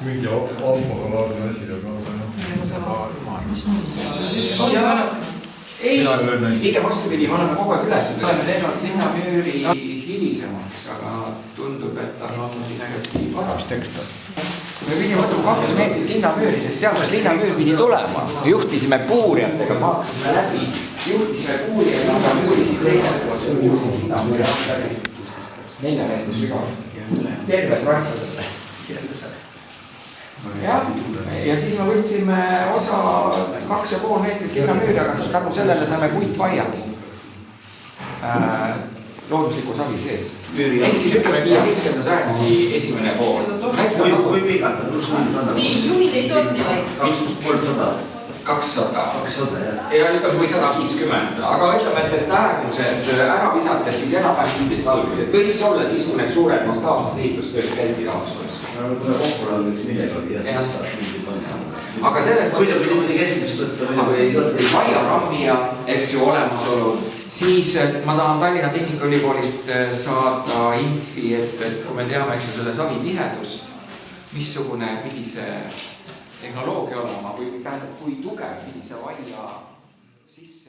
mingi ammuga vaatan asi ja ei, pigem vastupidi, me oleme kogu aeg üles, oleme teinud linnamüüri hilisemaks, aga tundub, et ta on olnud varast ekstra. Me pidime võtma 2 meetrit linnamüüri, sest seal, kus linnamüür pidi tulema, juhtisime puurijatega, vaatasime läbi, juhtisime puurijad linnamüürisid teised koos, linnamüüri läbi 4 meetrit sügav, terves rass. Ja siis me võtsime osa 2,5 meetrit linnamüüri, aga tänu sellele saime puitvaiad loodusliku savi sees. Ehk siis ütleme 15. sajandi esimene pool. Kui pikalt on pluss mõned on? Juhid ei torni vaid? 300. 200. 200, jah. Ja ütleme või 150. Aga ütleme, et äärmused ära visates siis enam-vähem 15 algused. Võiks olla siis, kui need suured mastaapsed ehitustööd käisid Haapsalus. Kuna kokkural võiks millegagi ja siis saab mingi mõnda. Aga selles mõttes... Kui midagi esindust võtta, vaiarammija, eks ju, olemasolu, siis ma tahan Tallinna Tehnikaülikoolist saada infi, et kui me teame, eks ju, selle savi tihedust, missugune pidi see tehnoloogia olema või tähendab, kui tugev pidi see vaia sisse